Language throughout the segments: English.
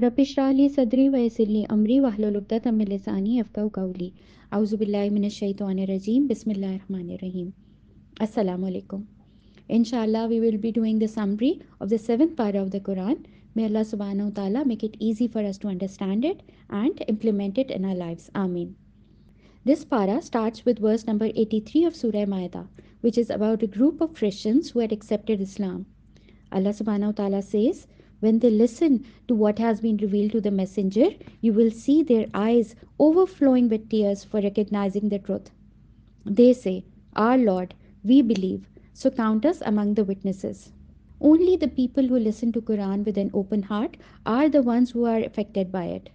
Rabbi इश्रह ली सदरी व यस्सिर ली अमरी वहलुल उक़दतम मिन लिसानी यफ़क़हू क़ौली अऊज़ु बिल्लाहि मिनश शैतानिर रजीम बिस्मिल्लाहिर रहमानिर रहीम Assalamu alaikum. Inshallah, we will be doing the summary of the seventh parah of the Quran. May Allah subhanahu wa ta'ala make it easy for us to understand it and implement it in our lives. Ameen. This parah starts with verse number 83 of Surah Ma'idah, which is about a group of Christians who had accepted Islam. Allah subhanahu wa ta'ala says, when they listen to what has been revealed to the messenger, you will see their eyes overflowing with tears for recognizing the truth. They say, Our Lord, we believe, so count us among the witnesses. Only the people who listen to Quran with an open heart are the ones who are affected by it.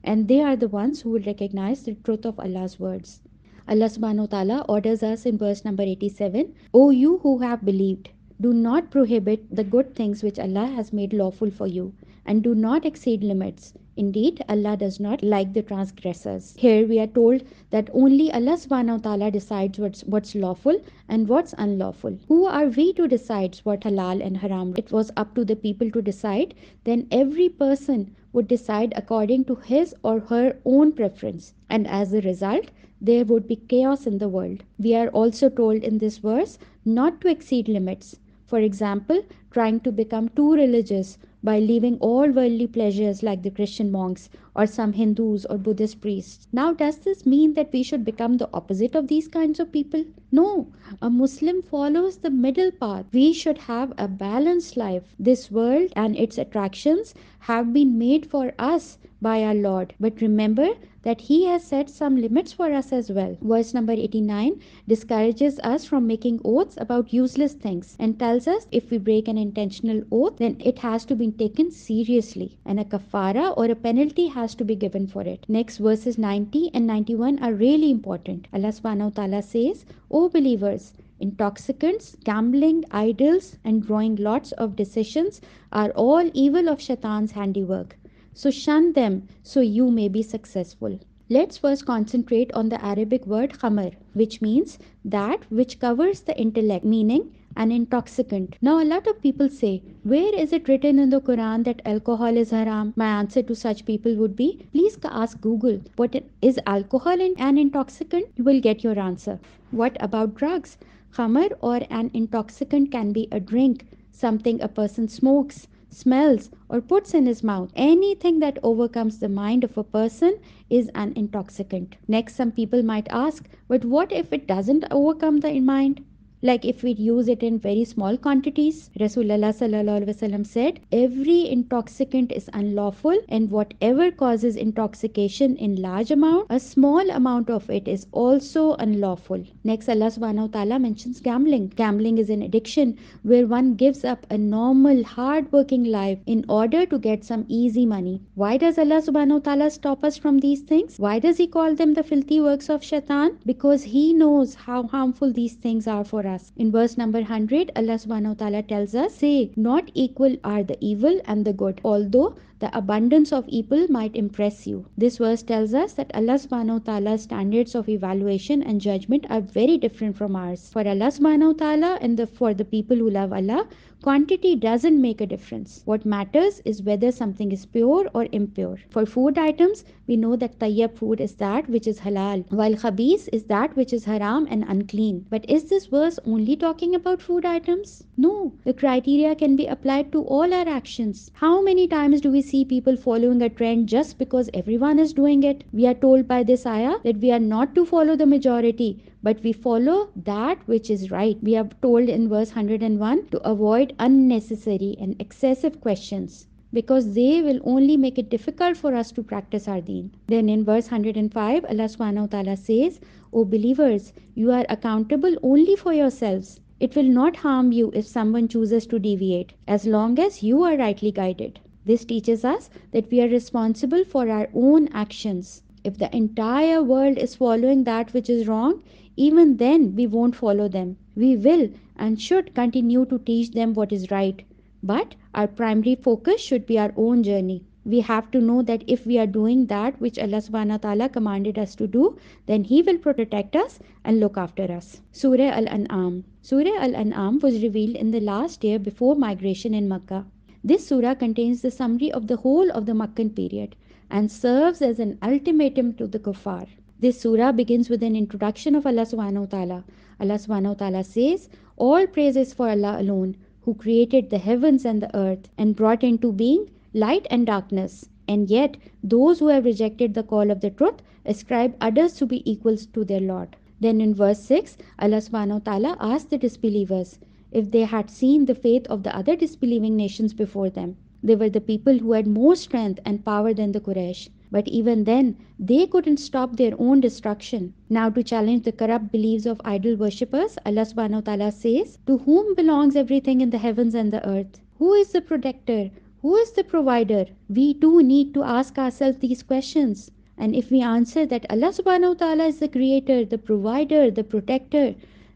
And they are the ones who will recognize the truth of Allah's words. Allah subhanahu wa ta'ala orders us in verse number 87, O you who have believed, do not prohibit the good things which Allah has made lawful for you, and do not exceed limits. Indeed, Allah does not like the transgressors. Here we are told that only Allah subhanahu wa ta'ala decides what's lawful and what's unlawful. Who are we to decide what halal and haram? It was up to the people to decide. Then every person would decide according to his or her own preference. And as a result, there would be chaos in the world. We are also told in this verse not to exceed limits. For example, trying to become too religious by leaving all worldly pleasures like the Christian monks or some Hindus or Buddhist priests. Now, does this mean that we should become the opposite of these kinds of people? No, a Muslim follows the middle path. We should have a balanced life. This world and its attractions have been made for us by our Lord. But remember that He has set some limits for us as well. Verse number 89 discourages us from making oaths about useless things and tells us if we break an intentional oath, then it has to be taken seriously and a kafara or a penalty has to be given for it. Next, verses 90 and 91 are really important. Allah subhanahu wa ta'ala says, O believers, intoxicants, gambling, idols, and drawing lots of decisions are all evil of Shaitan's handiwork. So shun them so you may be successful. Let's first concentrate on the Arabic word khamar, which means that which covers the intellect, meaning an intoxicant. Now, a lot of people say, where is it written in the Quran that alcohol is haram? My answer to such people would be, please ask Google, what is alcohol an intoxicant? You will get your answer. What about drugs? Khamar or an intoxicant can be a drink, something a person smokes, smells, or puts in his mouth. Anything that overcomes the mind of a person is an intoxicant. Next, some people might ask, but what if it doesn't overcome the mind? Like if we use it in very small quantities. Rasulullah sallallahu alaihi wasallam said, every intoxicant is unlawful, and whatever causes intoxication in large amount, a small amount of it is also unlawful. Next, Allah subhanahu wa ta'ala mentions gambling. Gambling is an addiction where one gives up a normal, hard-working life in order to get some easy money. Why does Allah subhanahu wa ta'ala stop us from these things? Why does He call them the filthy works of shaitan? Because He knows how harmful these things are for us. In verse number 100, Allah subhanahu wa ta'ala tells us, say, not equal are the evil and the good, although the abundance of evil might impress you. This verse tells us that Allah subhanahu wa ta'ala's standards of evaluation and judgment are very different from ours. For Allah subhanahu wa ta'ala and for the people who love Allah, quantity doesn't make a difference. What matters is whether something is pure or impure. For food items, we know that tayyib food is that which is halal, while khabith is that which is haram and unclean. But is this verse only talking about food items? No, the criteria can be applied to all our actions. How many times do we see people following a trend just because everyone is doing it? We are told by this ayah that we are not to follow the majority, but we follow that which is right. We are told in verse 101 to avoid unnecessary and excessive questions, because they will only make it difficult for us to practice our deen. Then in verse 105, Allah subhanahu wa ta'ala says, O believers, you are accountable only for yourselves. It will not harm you if someone chooses to deviate, as long as you are rightly guided. This teaches us that we are responsible for our own actions. If the entire world is following that which is wrong, even then we won't follow them. We will and should continue to teach them what is right. But our primary focus should be our own journey. We have to know that if we are doing that which Allah subhanahu wa ta'ala commanded us to do, then He will protect us and look after us. Surah Al-An'am. Surah Al-An'am was revealed in the last year before migration in Makkah. This surah contains the summary of the whole of the Meccan period and serves as an ultimatum to the kuffar. This surah begins with an introduction of Allah subhanahu wa ta'ala. Allah subhanahu wa ta'ala says, "All praise is for Allah alone, who created the heavens and the earth and brought into being light and darkness. And yet, those who have rejected the call of the truth ascribe others to be equals to their Lord." Then in verse 6, Allah subhanahu wa ta'ala asked the disbelievers if they had seen the faith of the other disbelieving nations before them. They were the people who had more strength and power than the Quraysh. But even then, they couldn't stop their own destruction. Now, to challenge the corrupt beliefs of idol worshippers, Allah subhanahu wa ta'ala says, "To whom belongs everything in the heavens and the earth? Who is the protector? Who is the provider?" We too need to ask ourselves these questions. And if we answer that Allah subhanahu wa ta'ala is the creator, the provider, the protector,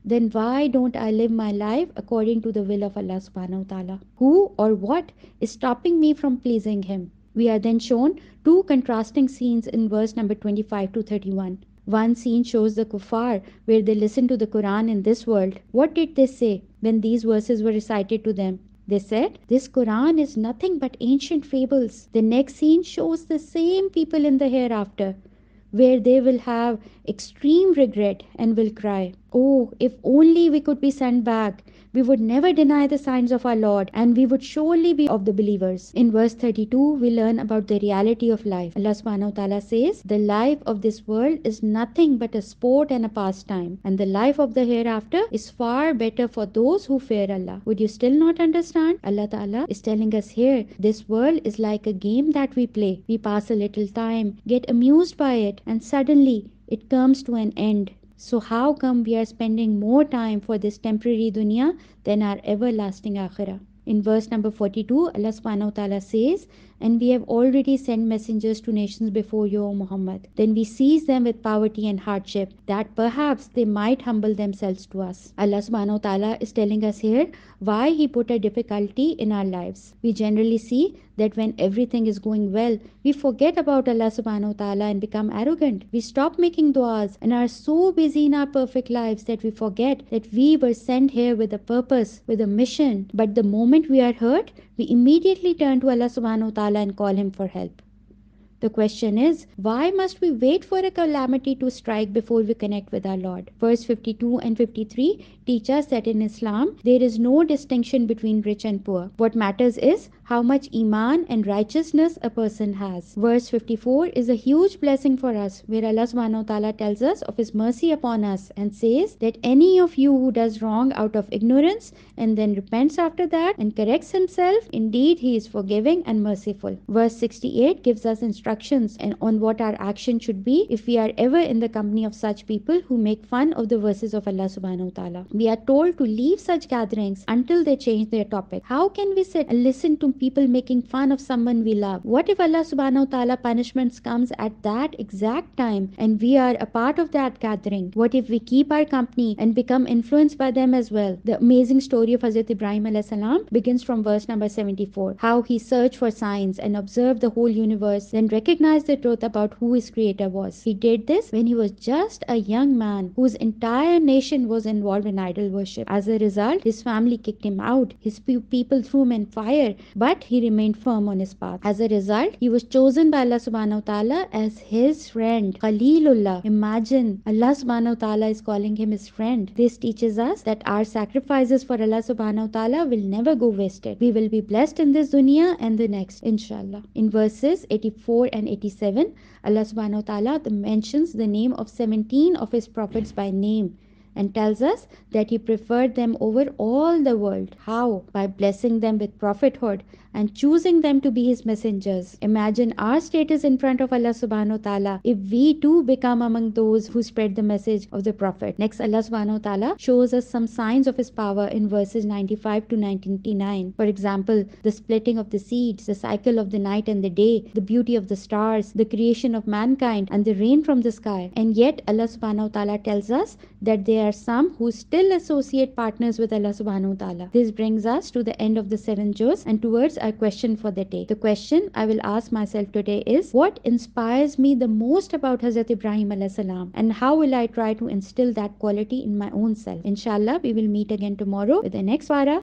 then why don't I live my life according to the will of Allah subhanahu wa ta'ala? Who or what is stopping me from pleasing Him? We are then shown two contrasting scenes in verse number 25 to 31. One scene shows the kuffar where they listened to the Quran in this world. What did they say when these verses were recited to them? They said, "This Quran is nothing but ancient fables." The next scene shows the same people in the hereafter, where they will have extreme regret and will cry, "Oh, if only we could be sent back. We would never deny the signs of our Lord, and we would surely be of the believers." In verse 32, we learn about the reality of life. Allah subhanahu wa ta'ala says, "The life of this world is nothing but a sport and a pastime, and the life of the hereafter is far better for those who fear Allah." Would you still not understand? Allah ta'ala is telling us here, this world is like a game that we play. We pass a little time, get amused by it, and suddenly it comes to an end. So how come we are spending more time for this temporary dunya than our everlasting akhirah? In verse number 42, Allah subhanahu wa ta'ala says, "And we have already sent messengers to nations before you, O Muhammad. Then we seize them with poverty and hardship, that perhaps they might humble themselves to us." Allah subhanahu wa ta'ala is telling us here why He put a difficulty in our lives. We generally see that when everything is going well, we forget about Allah subhanahu wa ta'ala and become arrogant. We stop making du'as and are so busy in our perfect lives that we forget that we were sent here with a purpose, with a mission. But the moment we are hurt, we immediately turn to Allah subhanahu wa ta'ala and call Him for help. The question is, why must we wait for a calamity to strike before we connect with our Lord? Verse 52 and 53 teach us that in Islam, there is no distinction between rich and poor. What matters is how much iman and righteousness a person has. Verse 54 is a huge blessing for us, where Allah subhanahu wa ta'ala tells us of His mercy upon us and says that any of you who does wrong out of ignorance and then repents after that and corrects himself, indeed He is forgiving and merciful. Verse 68 gives us instructions and on what our action should be if we are ever in the company of such people who make fun of the verses of Allah subhanahu wa ta'ala. We are told to leave such gatherings until they change their topic. How can we sit and listen to people making fun of someone we love? What if Allah subhanahu wa ta'ala punishments comes at that exact time and we are a part of that gathering? What if we keep our company and become influenced by them as well? The amazing story of Hazrat Ibrahim alayhi salam begins from verse number 74. How he searched for signs and observed the whole universe, then recognized the truth about who his creator was. He did this when he was just a young man whose entire nation was involved in idol worship. As a result, his family kicked him out. His people threw him in fire, but he remained firm on his path. As a result, he was chosen by Allah subhanahu wa ta'ala as his friend, Khalilullah. Imagine, Allah subhanahu wa ta'ala is calling him his friend. This teaches us that our sacrifices for Allah subhanahu wa ta'ala will never go wasted. We will be blessed in this dunya and the next, inshallah. In verses 84 and 87, Allah subhanahu wa ta'ala mentions the name of 17 of his prophets by name and tells us that He preferred them over all the world. How? By blessing them with prophethood and choosing them to be His messengers. Imagine our status in front of Allah subhanahu wa ta'ala if we too become among those who spread the message of the Prophet. Next, Allah subhanahu wa ta'ala shows us some signs of His power in verses 95 to 99. For example, the splitting of the seeds, the cycle of the night and the day, the beauty of the stars, the creation of mankind, and the rain from the sky. And yet, Allah subhanahu wa ta'ala tells us that there are some who still associate partners with Allah subhanahu wa ta'ala. This brings us to the end of the 7 juz and towards our question for the day. The question I will ask myself today is, what inspires me the most about Hazrat Ibrahim alayhi salam, and how will I try to instill that quality in my own self? Inshallah, we will meet again tomorrow with the next para.